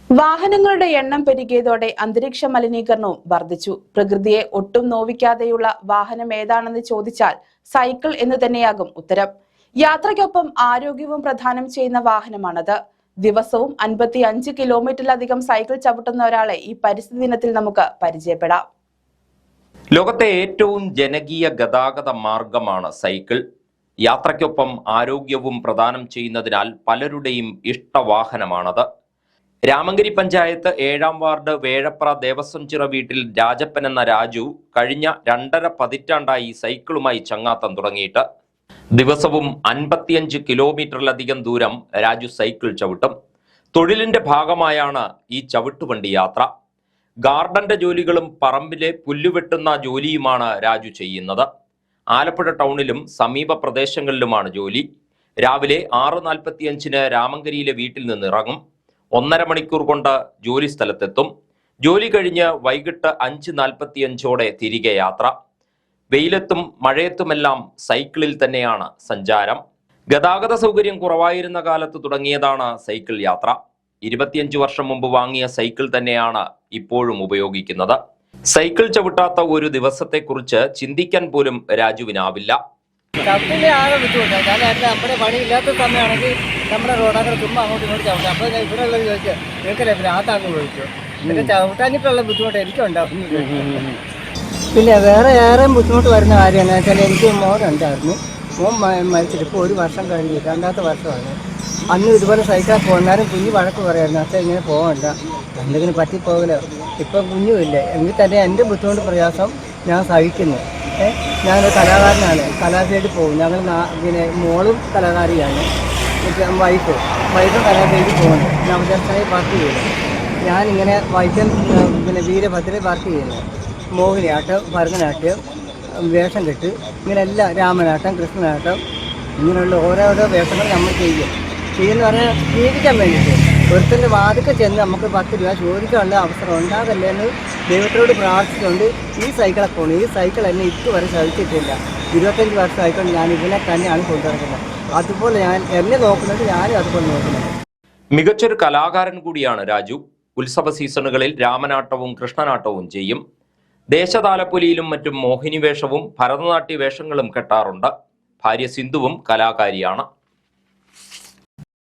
വാഹനങ്ങളുടെ എണ്ണം പെരുകിയതോടെ അന്തരീക്ഷ മലിനീകരണവും വർദ്ധിച്ചു. പ്രകൃതിയെ ഒട്ടും നോവിക്കാതെയുള്ള വാഹനം ഏതാണെന്ന് ചോദിച്ചാൽ സൈക്കിൾ എന്ന് തന്നെയാകും ഉത്തരം. യാത്രയ്ക്കൊപ്പം ആരോഗ്യവും പ്രദാനം ചെയ്യുന്ന വാഹനമാണത്. ദിവസവും 55 കിലോമീറ്ററിലധികം സൈക്കിൾ ചവിട്ടുന്ന ഒരാളെ ഈ പരിസ്ഥിതി ദിനത്തിൽ നമുക്ക് പരിചയപ്പെടാം. ലോകത്തെ ഏറ്റവും ജനകീയ ഗതാഗത മാർഗമാണ് സൈക്കിൾ. യാത്രയ്ക്കൊപ്പം ആരോഗ്യവും പ്രദാനം ചെയ്യുന്നതിനാൽ പലരുടെയും ഇഷ്ടവാഹനമാണത്. രാമങ്കരി പഞ്ചായത്ത് 7ാം വാർഡ് വേഴപ്ര ദേവസ്വം ചിറ വീട്ടിൽ രാജപ്പൻ എന്ന രാജു കഴിഞ്ഞ 2.5 പതിറ്റാണ്ടായി സൈക്കിളുമായി ചങ്ങാത്തം തുടങ്ങിയിട്ട്. ദിവസവും 55 കിലോമീറ്ററിലധികം ദൂരം രാജു സൈക്കിൾ ചവിട്ടും. തൊഴിലിന്റെ ഭാഗമായാണ് ഈ ചവിട്ടുവണ്ടി യാത്ര. ഗാർഡന്റെ ജോലികളും പറമ്പിലെ പുല്ലുവെട്ടുന്ന ജോലിയുമാണ് രാജു ചെയ്യുന്നത്. ആലപ്പുഴ ടൗണിലും സമീപ പ്രദേശങ്ങളിലുമാണ് ജോലി. രാവിലെ 6:45 രാമങ്കരിയിലെ വീട്ടിൽ നിന്ന് ഇറങ്ങും. 1.5 മണിക്കൂർ കൊണ്ട് ജോലി സ്ഥലത്തെത്തും. ജോലി കഴിഞ്ഞ് വൈകിട്ട് 5:45 തിരികെ യാത്ര. വെയിലത്തും മഴയത്തുമെല്ലാം സൈക്കിളിൽ തന്നെയാണ് സഞ്ചാരം. ഗതാഗത സൗകര്യം കുറവായിരുന്ന കാലത്ത് തുടങ്ങിയതാണ് സൈക്കിൾ യാത്ര. 25 വർഷം മുമ്പ് വാങ്ങിയ സൈക്കിൾ തന്നെയാണ് ഇപ്പോഴും ഉപയോഗിക്കുന്നത്. സൈക്കിൾ ചവിട്ടാത്ത ഒരു ദിവസത്തെക്കുറിച്ച് ചിന്തിക്കാൻ പോലും രാജുവിനാവില്ല. ചവിട്ടിൻ്റെ ആകെ ബുദ്ധിമുട്ടാണ്. കാരണം നമ്മുടെ പണിയില്ലാത്ത സമയമാണെങ്കിൽ നമ്മുടെ റോഡാകെ ചുമ്മാ അങ്ങോട്ട് ഇങ്ങോട്ട് ചവിട്ടാം. അപ്പോൾ ഞാൻ ഇവിടെ ഉള്ളത് ചോദിച്ചു, നിങ്ങൾക്കല്ലേ രാത്താന്ന് ചോദിച്ചു. പിന്നെ ചവിട്ടാഞ്ഞിട്ടുള്ള ബുദ്ധിമുട്ട് എനിക്കുണ്ടാവും. പിന്നെ വേറെ ഏറെ ബുദ്ധിമുട്ട് വരുന്ന കാര്യം എന്താ വെച്ചാൽ, എനിക്ക് മോനുണ്ടായിരുന്നു. മോൻ മരിച്ചിട്ട് ഇപ്പോൾ 1 വർഷം കഴിഞ്ഞു, 2ാമത്തെ വർഷമാണ്. അന്ന് ഇതുപോലെ സൈക്കിളിൽ പോകുന്നാലും കുഞ്ഞ് വഴക്ക് പറയായിരുന്നു, അച്ഛൻ ഇങ്ങനെ പോകണ്ട, എന്തെങ്കിലും പറ്റിപ്പോകലോ. ഇപ്പം കുഞ്ഞുമില്ല, എങ്കിൽ തന്നെ എൻ്റെ ബുദ്ധിമുട്ട് പ്രയാസം ഞാൻ സഹിക്കുന്നു. ഞാനൊരു കലാകാരനാണ്, കലാഫീൽഡിൽ പോകും. ഞങ്ങൾ പിന്നെ മോളും കലാകാരിയാണ്, വൈഫും കലാഫീൽഡിൽ പോകുന്നു. നവജാതായി വർക്ക് ചെയ്യുന്നു. ഞാനിങ്ങനെ വൈദ്യം പിന്നെ വീരഭദ്രയിൽ വർക്ക് ചെയ്യുന്നു. മോഹിനിയാട്ടം, ഭരതനാട്യം, വേഷം കെട്ട്, ഇങ്ങനെയെല്ലാം രാമനാട്ടം, കൃഷ്ണനാട്ടം, ഇങ്ങനെയുള്ള ഓരോരോ വേഷങ്ങൾ നമ്മൾ ചെയ്യുമെന്ന് പറഞ്ഞാൽ ജീവിക്കാൻ വേണ്ടിയിട്ട്. ഒരുത്തൻ്റെ വാതിക്കെ ചെന്ന് നമുക്ക് 10 രൂപ ചോദിക്കാനുള്ള അവസരം ഉണ്ടാകല്ലേ എന്ന് ദൈവത്തോട് പ്രാർത്ഥിച്ചുകൊണ്ട് ഈ സൈക്കിളെ പോകുന്നു. ഈ സൈക്കിൾ എന്നെ ഇതുവരെ ചവിട്ടിയിട്ടില്ല. 25 വർഷമായിക്കൊണ്ട് ഞാൻ ഇതിനെ തന്നെയാണ് കൊണ്ടുനടക്കുന്നത്. അതുപോലെ ഞാൻ എന്നെ നോക്കുന്നത്, ഞാനും അതുപോലെ നോക്കുന്നത്. മികച്ചൊരു കലാകാരൻ കൂടിയാണ് രാജു. ഉത്സവ സീസണുകളിൽ രാമനാട്ടവും കൃഷ്ണനാട്ടവും ചെയ്യും. ദേശതാലപ്പൊലിയിലും മറ്റും മോഹിനി വേഷവും ഭരതനാട്യ വേഷങ്ങളും കെട്ടാറുണ്ട്. ഭാര്യ സിന്ധുവും കലാകാരിയാണ്.